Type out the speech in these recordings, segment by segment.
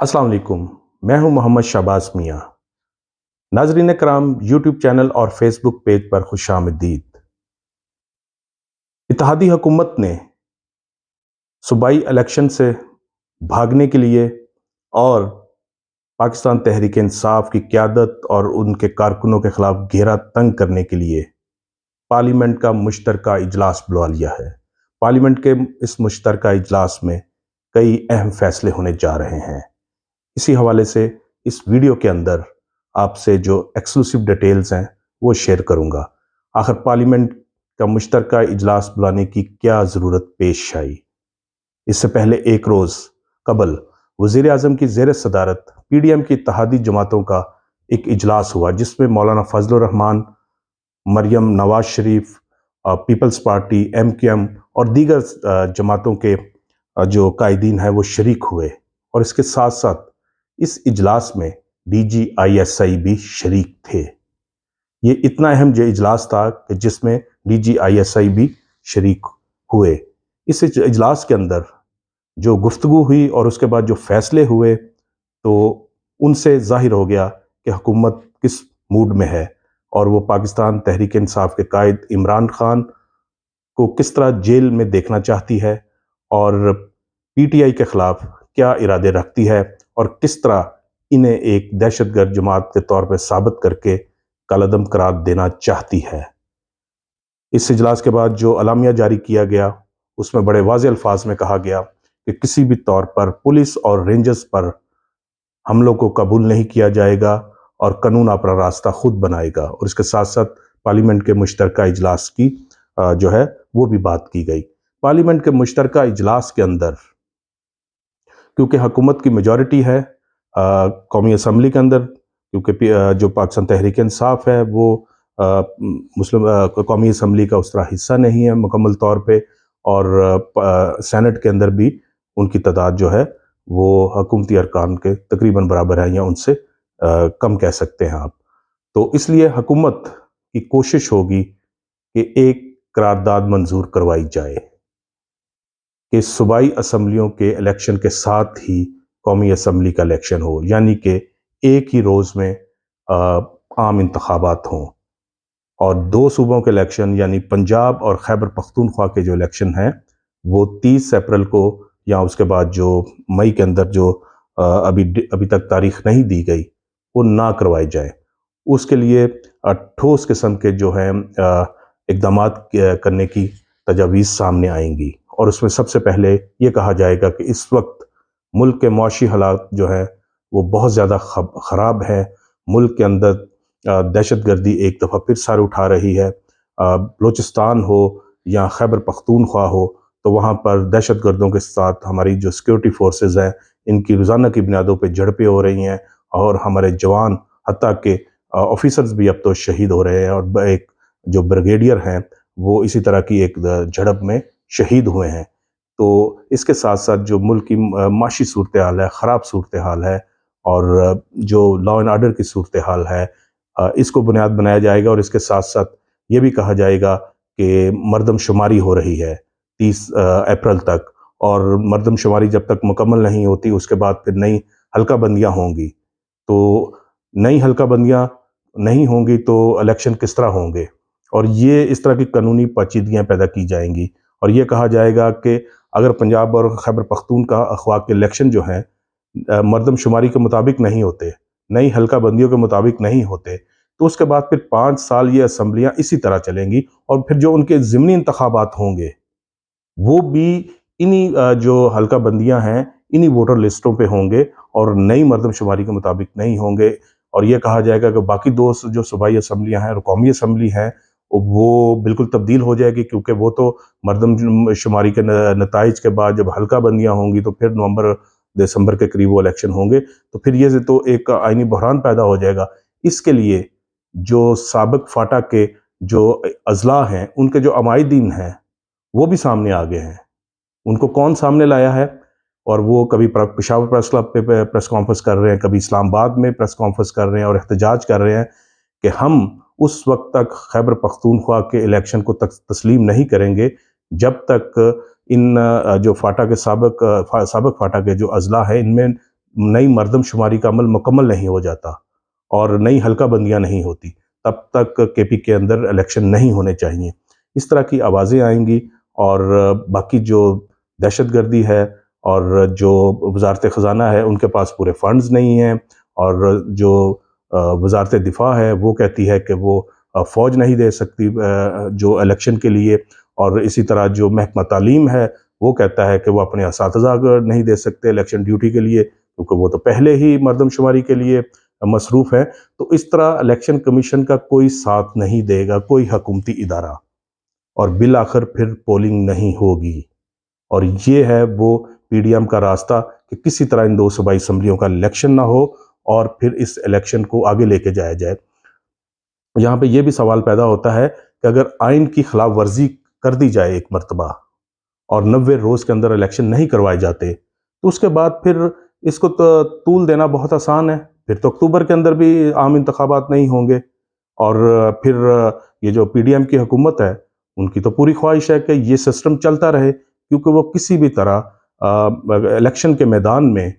अस्सलाम वालेकुम। मैं हूं मोहम्मद शहबाज मियाँ। नाजरीन कराम, यूट्यूब चैनल और फेसबुक पेज पर खुशामदीद। इत्तेहादी हुकूमत ने सूबाई इलेक्शन से भागने के लिए और पाकिस्तान तहरीक इंसाफ की क़यादत और उनके कारकुनों के खिलाफ घेरा तंग करने के लिए पार्लियामेंट का मुश्तरका इजलास बुला लिया है। पार्लियामेंट के इस मुश्तरका इजलास में कई अहम फैसले होने जा रहे हैं। इसी हवाले से इस वीडियो के अंदर आपसे जो एक्सक्लूसिव डिटेल्स हैं वो शेयर करूंगा। आखिर पार्लियामेंट का मुश्तरका इजलास बुलाने की क्या ज़रूरत पेश आई? इससे पहले एक रोज़ कबल वज़ीर आज़म की ज़ेर सदारत PDM की इत्तेहादी जमातों का एक इजलास हुआ, जिसमें मौलाना Fazlur Rahman, Maryam Nawaz Sharif, peoples party, MQM और दीगर जमातों के जो कायदीन हैं वो शरीक हुए। और इसके साथ साथ इस इजलास में DGISI भी शरीक थे। ये इतना अहम जो इजलास था कि जिसमें DGISI भी शरीक हुए। इस इजलास के अंदर जो गुफ्तगू हुई और उसके बाद जो फैसले हुए, तो उनसे ज़ाहिर हो गया कि हुकूमत किस मूड में है और वो पाकिस्तान तहरीक इंसाफ के कायद इमरान खान को किस तरह जेल में देखना चाहती है और PTI के खिलाफ क्या इरादे रखती है और किस तरह इन्हें एक दहशतगर्द जमात के तौर पर साबित करके कलअदम करार देना चाहती है। इस इजलास के बाद जो अलामिया जारी किया गया, उसमें बड़े वाज़ेह अल्फाज में कहा गया कि किसी भी तौर पर पुलिस और रेंजर्स पर हमलों को कबूल नहीं किया जाएगा और कानून अपना रास्ता खुद बनाएगा। और इसके साथ साथ पार्लियामेंट के मुश्तरका इजलास की जो है वो भी बात की गई। पार्लियामेंट के मुश्तरका इजलास के अंदर क्योंकि हुकूमत की मेजॉरिटी है कौमी असम्बली के अंदर, क्योंकि जो पाकिस्तान तहरीक इंसाफ है वो मुस्लिम कौमी असम्बली का उस तरह हिस्सा नहीं है मुकम्मल तौर पे, और सेनेट के अंदर भी उनकी तादाद जो है वो हुकूमती अरकान के तकरीबन बराबर है या उनसे कम कह सकते हैं आप। तो इसलिए हुकूमत की कोशिश होगी कि एक करारदाद मंजूर करवाई जाए कि सूबाई असम्बलियों के इलेक्शन के साथ ही कौमी असम्बली का इलेक्शन हो, यानी कि एक ही रोज़ में आम इंतखाबात हों। और दो सूबों के इलेक्शन यानी पंजाब और खैबर पख्तूनख्वा के जो इलेक्शन हैं वो 30 अप्रैल को या उसके बाद जो मई के अंदर जो अभी तक तारीख नहीं दी गई वो ना करवाए जाए। उसके लिए ठोस किस्म के जो हैं इकदाम करने की तजावीज़ सामने आएंगी। और उसमें सबसे पहले ये कहा जाएगा कि इस वक्त मुल्क के मौशी हालात जो है वो बहुत ज़्यादा ख़राब है। मुल्क के अंदर दहशतगर्दी एक दफ़ा फिर सर उठा रही है। बलूचिस्तान हो या खैबर पख्तूनख्वा हो, तो वहाँ पर दहशतगर्दों के साथ हमारी जो सिक्योरिटी फोर्सेस हैं इनकी रोज़ाना की बुनियादों पे झड़पें हो रही हैं और हमारे जवान हत्ता के ऑफिसर्स भी अब तो शहीद हो रहे हैं। और एक जो ब्रिगेडियर हैं वो इसी तरह की एक झड़प में शहीद हुए हैं। तो इसके साथ साथ जो मुल्क की माशी सूरत हाल है, ख़राब सूरत हाल है, और जो लॉ एंड ऑर्डर की सूरत हाल है, इसको बुनियाद बनाया जाएगा। और इसके साथ साथ ये भी कहा जाएगा कि मरदमशुमारी हो रही है 30 अप्रैल तक, और मरदमशुमारी जब तक मुकम्मल नहीं होती उसके बाद फिर नई हल्का बंदियाँ होंगी। तो नई हल्का बंदियाँ नहीं होंगी तो इलेक्शन किस तरह होंगे, और ये इस तरह की कानूनी पेचीदगियाँ पैदा की जाएंगी। और ये कहा जाएगा कि अगर पंजाब और खैबर पख्तूनख्वा के इलेक्शन जो हैं मरदमशुमारी के मुताबिक नहीं होते, नई हल्का बंदियों के मुताबिक नहीं होते, तो उसके बाद फिर 5 साल ये असम्बलियाँ इसी तरह चलेंगी। और फिर जो उनके ज़िमनी इंतखाबात होंगे वो भी इन्हीं जो हल्का बंदियाँ हैं इन्हीं वोटर लिस्टों पे होंगे और नई मरदमशुमारी के मुताबिक नहीं होंगे। और ये कहा जाएगा कि बाकी दो जो सूबाई असम्बलियाँ हैं और कौमी असम्बली हैं वो बिल्कुल तब्दील हो जाएगी, क्योंकि वो तो मरदमशुमारी के नताइज के बाद जब हल्का बंदियाँ होंगी तो फिर नवंबर दिसंबर के करीब वो इलेक्शन होंगे। तो फिर ये तो एक आइनी बहरान पैदा हो जाएगा। इसके लिए जो साबिक फाटा के जो अजला हैं उनके जो अमायदीन हैं वो भी सामने आ गए हैं। उनको कौन सामने लाया है? और वो कभी पेशावर प्रेस क्लब पे प्रेस कॉन्फ्रेंस कर रहे हैं, कभी इस्लामाबाद में प्रेस कॉन्फ्रेंस कर रहे हैं और एहतजाज कर रहे हैं कि हम उस वक्त तक खैबर पख्तूनख्वा के इलेक्शन को तस्लीम नहीं करेंगे जब तक इन जो फाटा के साबिक फाटा के जो अजला है इनमें नई मरदमशुमारी का अमल मुकम्मल नहीं हो जाता और नई हल्का बंदियाँ नहीं होती, तब तक केपी के अंदर इलेक्शन नहीं होने चाहिए। इस तरह की आवाज़ें आएँगी और बाकी जो दहशतगर्दी है और जो वज़ारत ख़ज़ाना है, उनके पास पूरे फंड्स नहीं हैं और जो वज़ारत दिफ़ा है, वो कहती है कि वो फ़ौज नहीं दे सकती जो इलेक्शन के लिए, और इसी तरह जो महकमा तालीम है, वो कहता है कि वो अपने असातिज़ा को नहीं दे सकते इलेक्शन ड्यूटी के लिए, क्योंकि वो तो पहले ही मरदमशुमारी के लिए मसरूफ़ हैं। तो इस तरह इलेक्शन कमीशन का कोई साथ नहीं देगा, कोई हुकूमती इदारा, और बिल आखिर फिर पोलिंग नहीं होगी। और ये है वो पीडीएम का रास्ता कि किसी तरह इन दो सूबाई असम्बलियों का इलेक्शन ना हो और फिर इस इलेक्शन को आगे लेके जाया जाए। यहाँ पे ये भी सवाल पैदा होता है कि अगर आइन की खिलाफ वर्जी कर दी जाए एक मरतबा और 90 रोज़ के अंदर इलेक्शन नहीं करवाए जाते, तो उसके बाद फिर इसको तो तूल देना बहुत आसान है। फिर तो अक्टूबर के अंदर भी आम इंतखाबात नहीं होंगे और फिर ये जो पीडीएम की हुकूमत है, उनकी तो पूरी ख्वाहिश है कि ये सिस्टम चलता रहे, क्योंकि वो किसी भी तरह इलेक्शन के मैदान में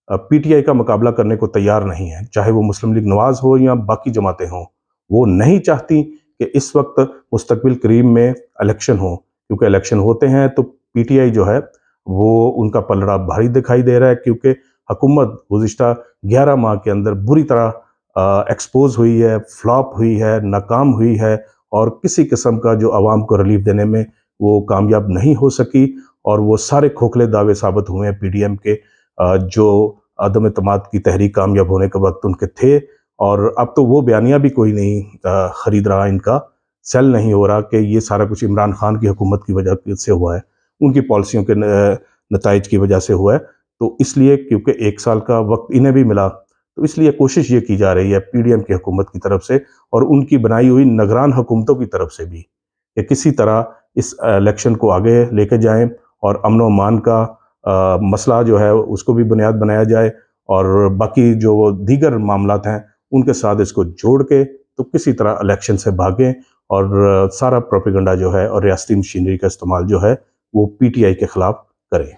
पीटीआई का मुकाबला करने को तैयार नहीं है, चाहे वो मुस्लिम लीग नवाज हो या बाकी जमातें हों। वो नहीं चाहती कि इस वक्त मुस्तकबिल करीब में इलेक्शन हो, क्योंकि इलेक्शन होते हैं तो पीटीआई जो है वो उनका पलड़ा भारी दिखाई दे रहा है, क्योंकि हुकूमत गुज़िश्ता 11 माह के अंदर बुरी तरह एक्सपोज हुई है, फ्लॉप हुई है, नाकाम हुई है और किसी किस्म का जो आवाम को रिलीफ देने में वो कामयाब नहीं हो सकी, और वो सारे खोखले दावे साबित हुए हैं पीडीएम के, जो अदम एतमाद की तहरीक कामयाब होने के वक्त उनके थे। और अब तो वो बयानिया भी कोई नहीं खरीद रहा, इनका सेल नहीं हो रहा कि ये सारा कुछ इमरान खान की हुकूमत की वजह से हुआ है, उनकी पॉलिसियों के नताइज की वजह से हुआ है। तो इसलिए क्योंकि 1 साल का वक्त इन्हें भी मिला, तो इसलिए कोशिश ये की जा रही है पीडीएम की हुकूमत की तरफ से और उनकी बनाई हुई निगरान हुकूमतों की तरफ से भी, कि किसी तरह इस इलेक्शन को आगे लेके जाएं और अमन व अमान का मसला जो है उसको भी बुनियाद बनाया जाए, और बाकी जो दीगर मामलात हैं उनके साथ इसको जोड़ के तो किसी तरह इलेक्शन से भागें और सारा प्रोपेगेंडा जो है और रियासती मशीनरी का इस्तेमाल जो है वो पीटीआई के खिलाफ करें।